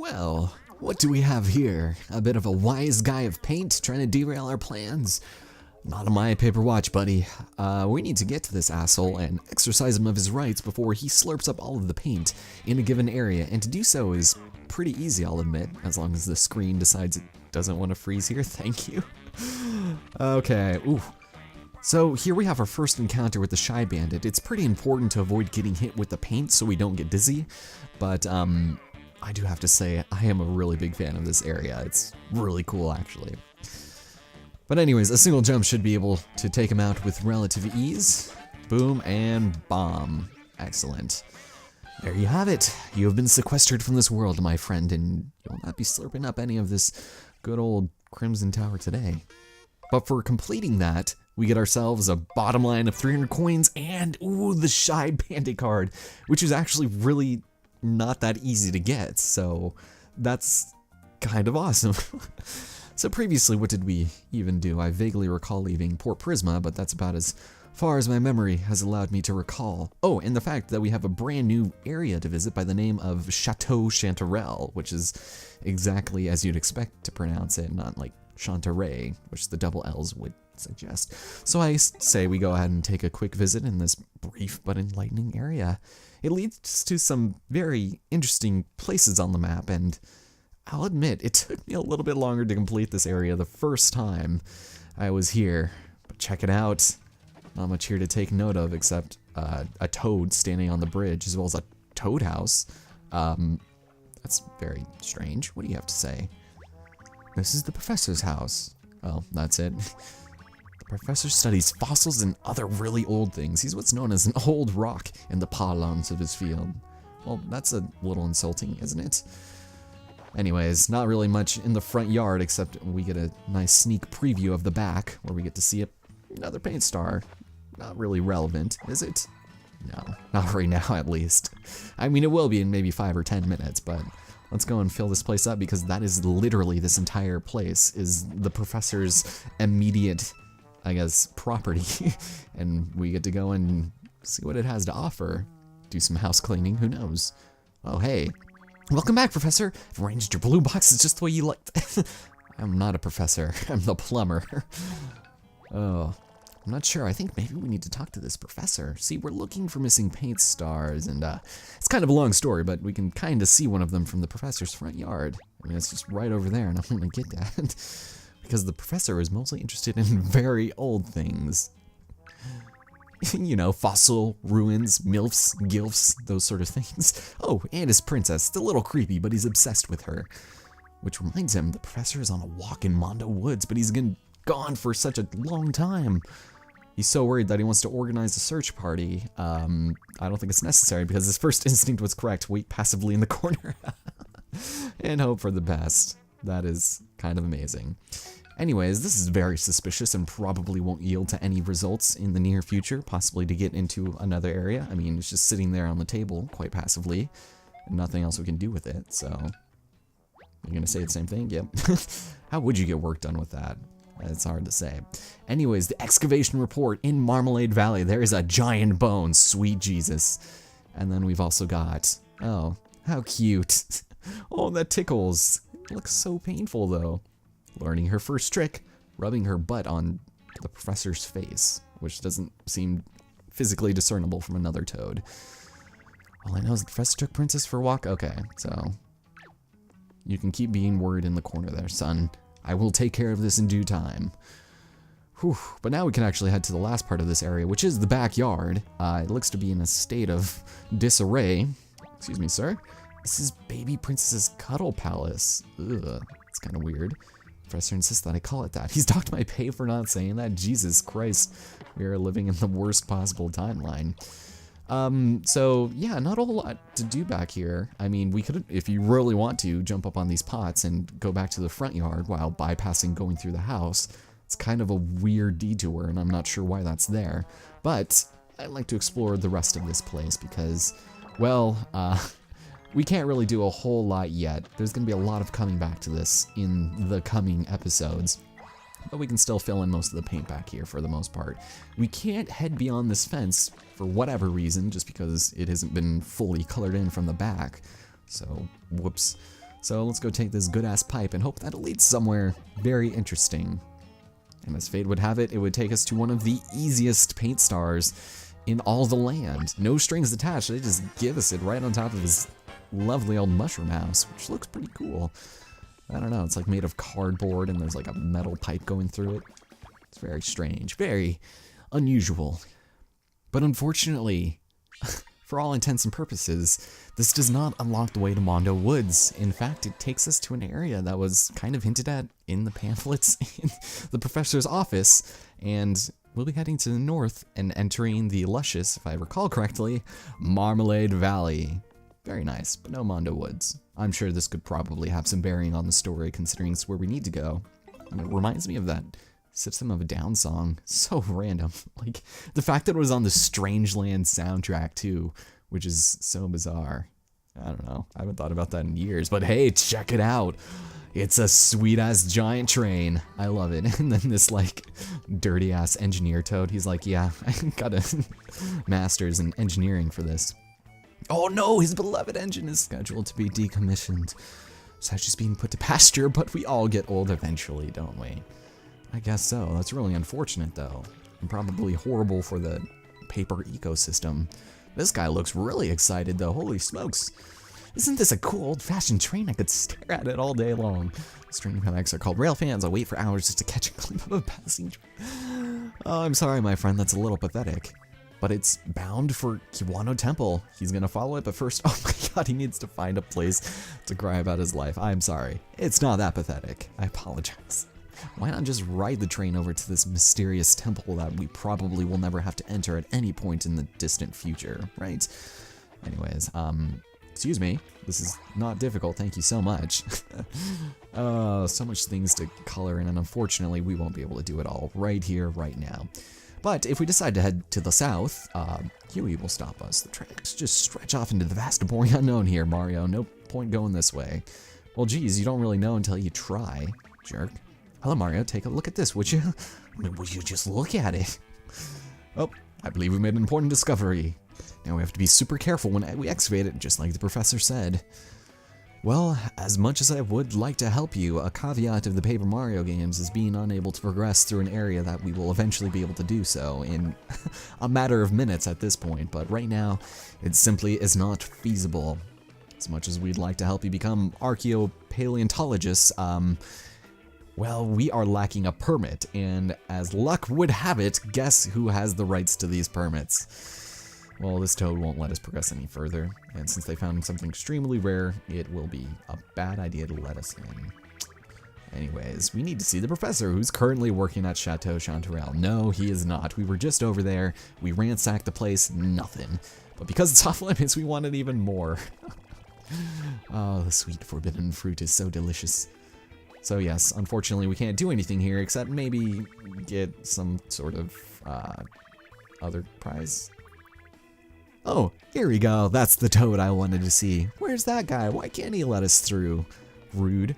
Well, what do we have here? A bit of a wise guy of paint trying to derail our plans? Not on my paper watch, buddy. We need to get to this asshole and exercise him of his rights before he slurps up all of the paint in a given area, and to do so is pretty easy, I'll admit, as long as the screen decides it doesn't want to freeze here. Thank you. Okay, ooh. So here we have our first encounter with the Shy Bandit. It's pretty important to avoid getting hit with the paint so we don't get dizzy, but I do have to say I am a really big fan of this area. It's really cool, actually. But anyways, a single jump should be able to take him out with relative ease. Boom and bomb. Excellent. There you have it. You have been sequestered from this world, my friend, and you'll not be slurping up any of this good old Crimson Tower today. But for completing that, we get ourselves a bottom line of 300 coins and, ooh, the Shy Bandit card, which is actually really not that easy to get, so that's kind of awesome. So previously, what did we even do? I vaguely recall leaving Port Prisma, but that's about as far as my memory has allowed me to recall. Oh, and the fact that we have a brand new area to visit by the name of Château Chanterelle, which is exactly as you'd expect to pronounce it, not like Chanteray, which the double L's would suggest. So I say we go ahead and take a quick visit in this brief but enlightening area. It leads to some very interesting places on the map, and I'll admit, it took me a little bit longer to complete this area the first time I was here, but check it out. Not much here to take note of except a toad standing on the bridge, as well as a toad house. That's very strange. What do you have to say? This is the professor's house. Well, that's it. The professor studies fossils and other really old things. He's what's known as an old rock in the parlance of his field. Well, that's a little insulting, isn't it? Anyways, not really much in the front yard, except we get a nice sneak preview of the back, where we get to see another paint star. Not really relevant, is it? No, not right now at least. I mean, it will be in maybe 5 or 10 minutes, but let's go and fill this place up, because that is literally this entire place, is the professor's immediate, I guess, property. And we get to go and see what it has to offer. Do some house cleaning, who knows? Oh, hey. Welcome back, Professor. I've arranged your blue boxes just the way you liked. I'm not a professor. I'm the plumber. Oh, I'm not sure. I think maybe we need to talk to this professor. See, we're looking for missing paint stars, and it's kind of a long story, but we can kind of see one of them from the professor's front yard. I mean, it's just right over there, and I want to get that. Because the professor is mostly interested in very old things. You know, fossil, ruins, milfs, gilfs, those sort of things. Oh, and his princess. It's a little creepy, but he's obsessed with her. Which reminds him, the professor is on a walk in Mondo Woods, but he's been gone for such a long time. He's so worried that he wants to organize a search party. I don't think it's necessary, because his first instinct was correct. Wait passively in the corner. And hope for the best. That is kind of amazing. Anyways, this is very suspicious and probably won't yield to any results in the near future, possibly to get into another area. I mean, it's just sitting there on the table quite passively, and nothing else we can do with it, so... You're gonna say the same thing? Yep. How would you get work done with that? It's hard to say. Anyways, the excavation report in Marmalade Valley. There is a giant bone, sweet Jesus. And then we've also got... Oh, how cute. Oh, that tickles. It looks so painful, though. Learning her first trick, rubbing her butt on the professor's face, which doesn't seem physically discernible from another toad. All I know is the professor took Princess for a walk. Okay, so you can keep being worried in the corner there, son. I will take care of this in due time. Whew. But now we can actually head to the last part of this area, which is the backyard. It looks to be in a state of disarray. Excuse me, sir. This is baby princess's cuddle palace. Ugh, it's kind of weird. Professor insists that I call it that. He's docked my pay for not saying that. Jesus Christ. We are living in the worst possible timeline. So yeah, not a whole lot to do back here. I mean, we could, if you really want to, jump up on these pots and go back to the front yard while bypassing going through the house. It's kind of a weird detour, and I'm not sure why that's there. But I'd like to explore the rest of this place because, well, we can't really do a whole lot yet. There's going to be a lot of coming back to this in the coming episodes. But we can still fill in most of the paint back here for the most part. We can't head beyond this fence for whatever reason, just because it hasn't been fully colored in from the back. So, whoops. So let's go take this good-ass pipe and hope that it leads somewhere very interesting. And as fate would have it, it would take us to one of the easiest paint stars in all the land. No strings attached, they just give us it right on top of this lovely old mushroom house, which looks pretty cool. I don't know, it's like made of cardboard and there's like a metal pipe going through it. It's very strange, very unusual. But unfortunately, for all intents and purposes, this does not unlock the way to Mondo Woods. In fact, it takes us to an area that was kind of hinted at in the pamphlets in the professor's office, and we'll be heading to the north and entering the luscious, if I recall correctly, Marmalade Valley. Very nice, but no Mondo Woods. I'm sure this could probably have some bearing on the story, considering it's where we need to go. And it reminds me of that System of a Down song. So random. Like, the fact that it was on the Strangeland soundtrack, too, which is so bizarre. I don't know. I haven't thought about that in years, but hey, check it out. It's a sweet-ass giant train. I love it. And then this, like, dirty-ass engineer toad, he's like, yeah, I got a master's in engineering for this. Oh no, his beloved engine is scheduled to be decommissioned. Such is being put to pasture, but we all get old eventually, don't we? I guess so. That's really unfortunate, though. And probably horrible for the paper ecosystem. This guy looks really excited, though. Holy smokes. Isn't this a cool old-fashioned train? I could stare at it all day long. Train mechanics are called rail fans. I'll wait for hours just to catch a glimpse of a passing train. Oh, I'm sorry, my friend. That's a little pathetic. But it's bound for Kiwano Temple. He's gonna follow it, but first, oh my god, he needs to find a place to cry about his life. I'm sorry. It's not that pathetic. I apologize. Why not just ride the train over to this mysterious temple that we probably will never have to enter at any point in the distant future, right? Anyways, excuse me. This is not difficult, thank you so much. So much things to color in, and unfortunately, we won't be able to do it all right here, right now. But if we decide to head to the south, Huey will stop us. The tracks just stretch off into the vast and boring unknown here, Mario. No point going this way. Well, geez, you don't really know until you try, jerk. Hello, Mario. Take a look at this, would you? I mean, would you just look at it? Oh, I believe we made an important discovery. Now we have to be super careful when we excavate it, just like the professor said. Well, as much as I would like to help you, a caveat of the Paper Mario games is being unable to progress through an area that we will eventually be able to do so in a matter of minutes at this point, but right now, it simply is not feasible. As much as we'd like to help you become archaeopaleontologists, well, we are lacking a permit, and as luck would have it, guess who has the rights to these permits? Well, this toad won't let us progress any further, and since they found something extremely rare, it will be a bad idea to let us in. Anyways, we need to see the professor, who's currently working at Château Chanterelle. No, he is not. We were just over there, we ransacked the place, nothing. But because it's off limits, we wanted even more. Oh, the sweet forbidden fruit is so delicious. So yes, unfortunately we can't do anything here except maybe get some sort of other prize. Oh, here we go. That's the toad I wanted to see. Where's that guy? Why can't he let us through? Rude.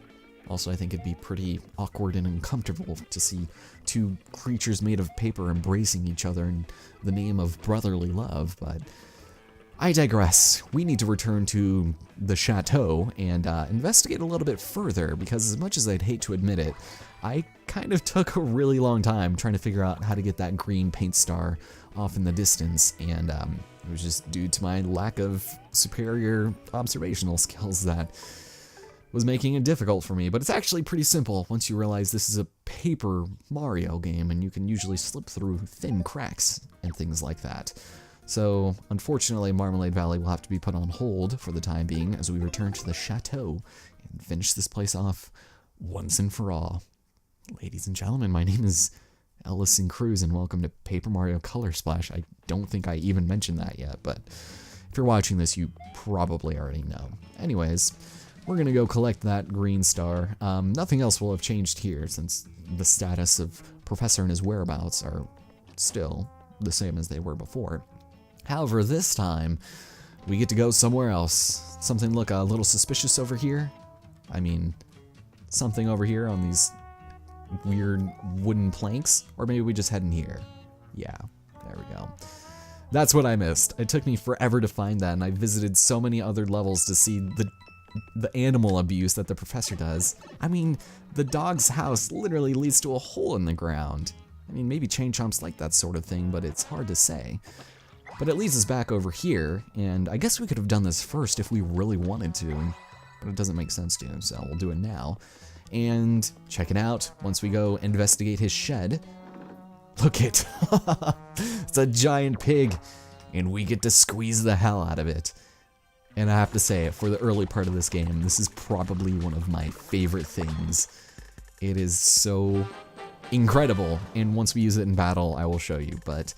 Also, I think it'd be pretty awkward and uncomfortable to see two creatures made of paper embracing each other in the name of brotherly love, but I digress. We need to return to the chateau and investigate a little bit further, because as much as I'd hate to admit it, I kind of took a really long time trying to figure out how to get that green paint star off in the distance, and it was just due to my lack of superior observational skills that was making it difficult for me. But it's actually pretty simple once you realize this is a paper Mario game, and you can usually slip through thin cracks and things like that. So, unfortunately, Marmalade Valley will have to be put on hold for the time being as we return to the chateau and finish this place off once and for all. Ladies and gentlemen, my name is Ellison Cruz, and welcome to Paper Mario Color Splash. I don't think I even mentioned that yet, but if you're watching this, you probably already know. Anyways, we're gonna go collect that green star. Nothing else will have changed here, since the status of Professor and his whereabouts are still the same as they were before. However, this time, we get to go somewhere else. Something look a little suspicious over here. I mean, something over here on these weird wooden planks. Or maybe we just head in here. Yeah, there we go. That's what I missed. It took me forever to find that, and I visited so many other levels to see the the animal abuse that the professor does. I mean, the dog's house literally leads to a hole in the ground. I mean, maybe Chain Chomp's like that sort of thing, but it's hard to say. But it leads us back over here, and I guess we could have done this first if we really wanted to, but it doesn't make sense to, so we'll do it now. And check it out, once we go investigate his shed. Look it, it's a giant pig, and we get to squeeze the hell out of it. And I have to say, for the early part of this game, this is probably one of my favorite things. It is so incredible, and once we use it in battle, I will show you, but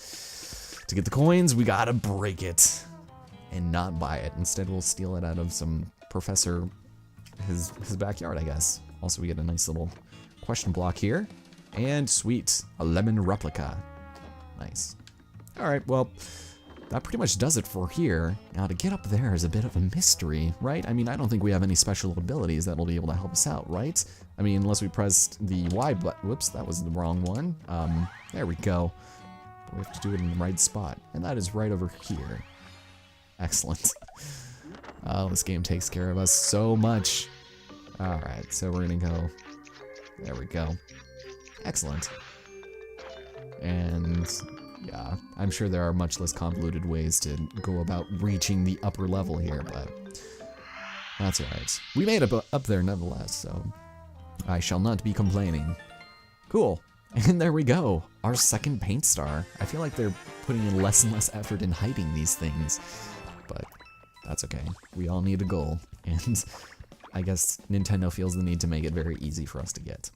to get the coins, we gotta break it and not buy it. Instead, we'll steal it out of some professor, his backyard, I guess. Also, we get a nice little question block here. And sweet, a lemon replica. Nice. All right, well, that pretty much does it for here. Now, to get up there is a bit of a mystery, right? I mean, I don't think we have any special abilities that'll be able to help us out, right? I mean, unless we pressed the Y button. Whoops, that was the wrong one. There we go. We have to do it in the right spot, and that is right over here. Excellent. Oh, this game takes care of us so much. Alright, so we're gonna go. There we go. Excellent. And yeah, I'm sure there are much less convoluted ways to go about reaching the upper level here, but that's alright. We made it up there nonetheless, so I shall not be complaining. Cool. And there we go, our second paint star. I feel like they're putting in less and less effort in hiding these things, but that's okay. We all need a goal, and I guess Nintendo feels the need to make it very easy for us to get.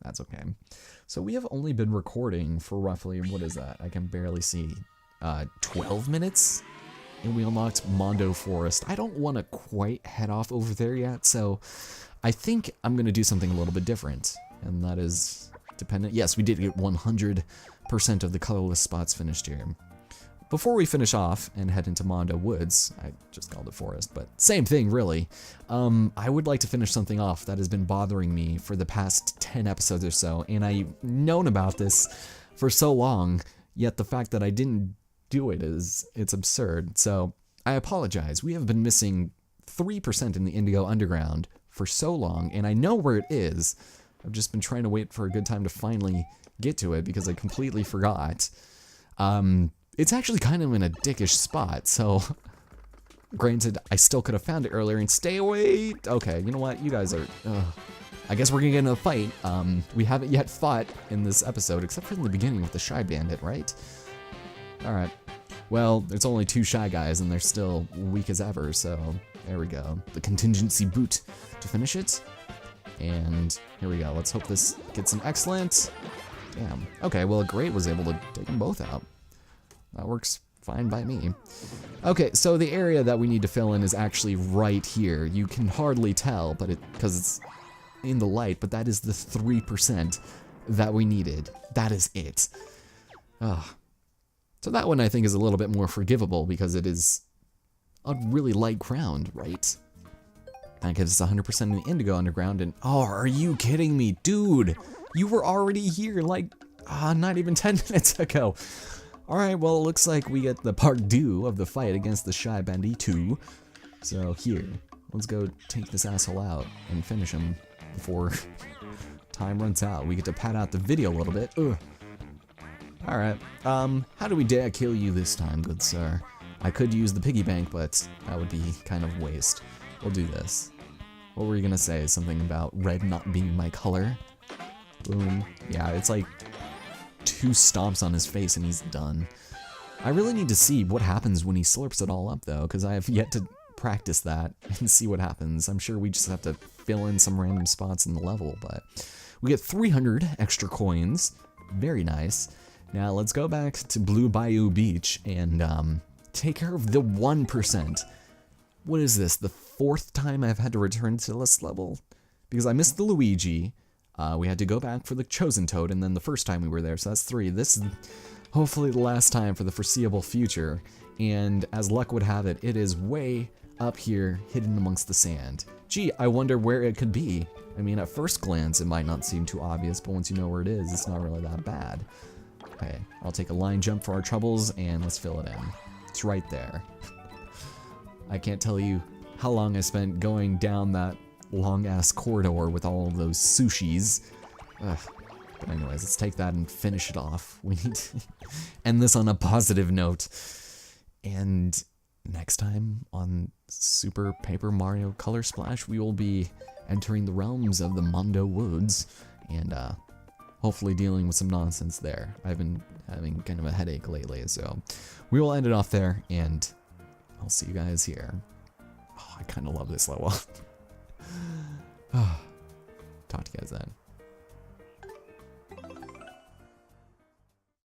That's okay. So we have only been recording for roughly, what is that? I can barely see, 12 minutes? And we unlocked Mondo Forest. I don't want to quite head off over there yet, so I think I'm going to do something a little bit different, and that is dependent. Yes, we did get 100% of the colorless spots finished here. Before we finish off and head into Mondo Woods, I just called it Forest, but same thing really, I would like to finish something off that has been bothering me for the past 10 episodes or so, and I've known about this for so long, yet the fact that I didn't do it it's absurd. So I apologize. We have been missing 3% in the Indigo Underground for so long, and I know where it is. I've just been trying to wait for a good time to finally get to it because I completely forgot. It's actually kind of in a dickish spot, so granted, I still could have found it earlier and stay away. Okay, you know what? You guys are, I guess we're gonna get into a fight. We haven't yet fought in this episode, except for in the beginning with the Shy Bandit, right? All right. Well, there's only 2 Shy guys, and they're still weak as ever, so there we go. The contingency boot to finish it. And here we go. Let's hope this gets an excellent. Damn. Okay, well, Great was able to take them both out. That works fine by me. Okay, so the area that we need to fill in is actually right here. You can hardly tell, but because it's in the light, but that is the 3% that we needed. That is it. So that one I think is a little bit more forgivable because it is a really light ground, right? That gives us 100% in the Indigo Underground, and oh, are you kidding me? Dude, you were already here like, not even 10 minutes ago. Alright, well, it looks like we get the part 2 of the fight against the Shy Bandit 2. So here, let's go take this asshole out and finish him before time runs out. We get to pad out the video a little bit. Ugh. Alright, how do we dare kill you this time, good sir? I could use the piggy bank, but that would be kind of waste. We'll do this. What were you gonna say? Something about red not being my color? Boom. Yeah, it's like 2 stomps on his face and he's done. I really need to see what happens when he slurps it all up though, because I have yet to practice that and see what happens. I'm sure we just have to fill in some random spots in the level, but we get 300 extra coins. Very nice. Now let's go back to Blue Bayou Beach and take care of the 1%. What is this, the 4th time I've had to return to this level? Because I missed the Luigi, we had to go back for the Chosen Toad, and then the first time we were there, so that's 3. This is hopefully the last time for the foreseeable future, and as luck would have it, it is way up here, hidden amongst the sand. Gee, I wonder where it could be. I mean, at first glance, it might not seem too obvious, but once you know where it is, it's not really that bad. Okay, I'll take a line jump for our troubles, and let's fill it in. It's right there. I can't tell you how long I spent going down that long-ass corridor with all of those sushis. Ugh. But anyways, let's take that and finish it off. We need to end this on a positive note. And next time on Super Paper Mario Color Splash, we will be entering the realms of the Mondo Woods and hopefully dealing with some nonsense there. I've been having kind of a headache lately, so we will end it off there, and I'll see you guys here. Oh, I kind of love this level. Talk to you guys then.